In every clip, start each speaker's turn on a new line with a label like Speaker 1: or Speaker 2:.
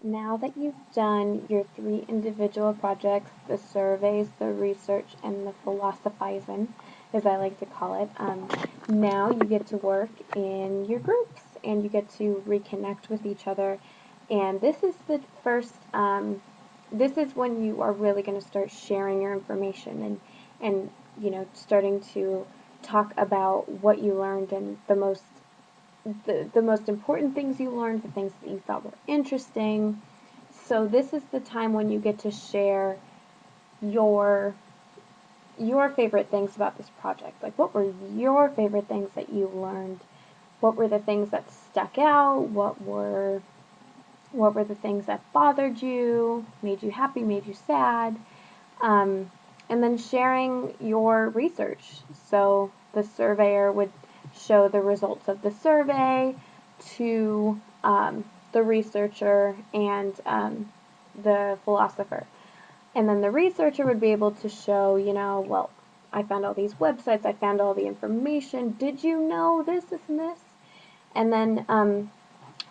Speaker 1: Now that you've done your three individual projects, the surveys, the research, and the philosophizing, as I like to call it, now you get to work in your groups and you get to reconnect with each other. And this is the first, this is when you are really going to start sharing your information and starting to talk about what you learned and the most important things you learned, the things that you thought were interesting. So this is the time when you get to share your your favorite things about this project. Like, what were your favorite things that you learned? What were the things that stuck out? What were the things that bothered you, made you happy, made you sad? Um, and then sharing your research. So the surveyor would show the results of the survey to the researcher and the philosopher. And then the researcher would be able to show, well, I found all these websites, I found all the information. Did you know this and this? And then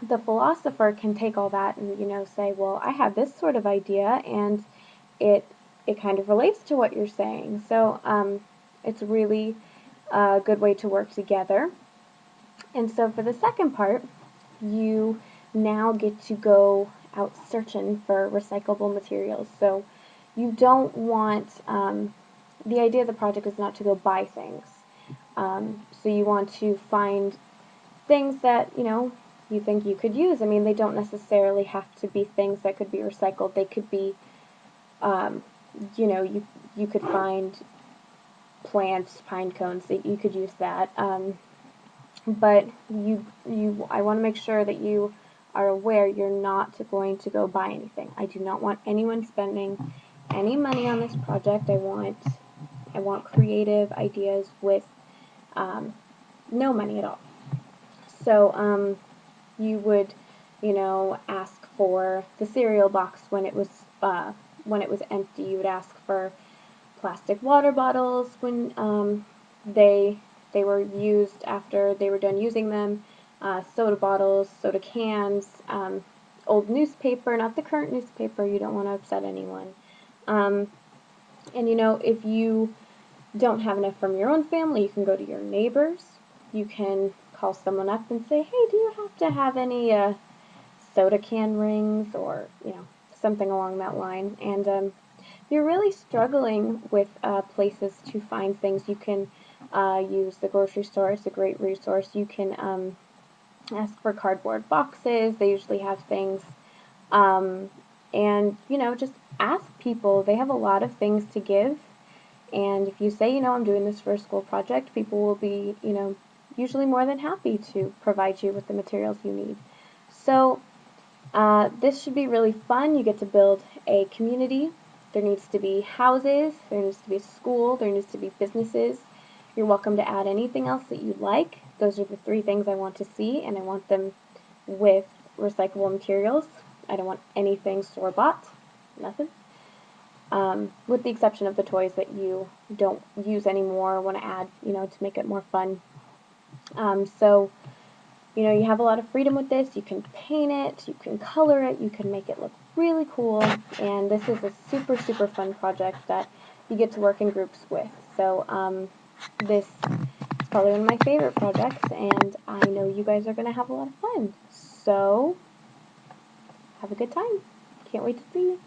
Speaker 1: the philosopher can take all that and say, well, I have this sort of idea, and it it kind of relates to what you're saying. So it's really a good way to work together. And so for the second part, you now get to go out searching for recyclable materials. So you don't want, the idea of the project is not to go buy things. So you want to find things that, you think you could use. I mean, they don't necessarily have to be things that could be recycled. They could be, um, you could find plants, pine cones, that you could use that. But I want to make sure that you are aware you're not going to go buy anything. I do not want anyone spending any money on this project. I want creative ideas with no money at all. So you would, ask for the cereal box when it was empty. You would ask for plastic water bottles when they were used after they were done using them, soda bottles, soda cans, old newspaper, not the current newspaper. You don't want to upset anyone. Um, and if you don't have enough from your own family, you can go to your neighbors. You can call someone up and say, hey, do you have to have any soda can rings, or something along that line. And if you're really struggling with places to find things, you can use the grocery store. It's a great resource. You can ask for cardboard boxes. They usually have things. Um, and, just ask people. They have a lot of things to give. And if you say, I'm doing this for a school project, people will be, usually more than happy to provide you with the materials you need. So this should be really fun. You get to build a community. There needs to be houses, there needs to be a school, there needs to be businesses. You're welcome to add anything else that you'd like. Those are the three things I want to see, and I want them with recyclable materials. I don't want anything store-bought, nothing. With the exception of the toys that you don't use anymore, want to add, to make it more fun. So you have a lot of freedom with this. You can paint it, you can color it, you can make it look really cool, and this is a super, super fun project that you get to work in groups with. So this is probably one of my favorite projects, and I know you guys are going to have a lot of fun. So have a good time. Can't wait to see you.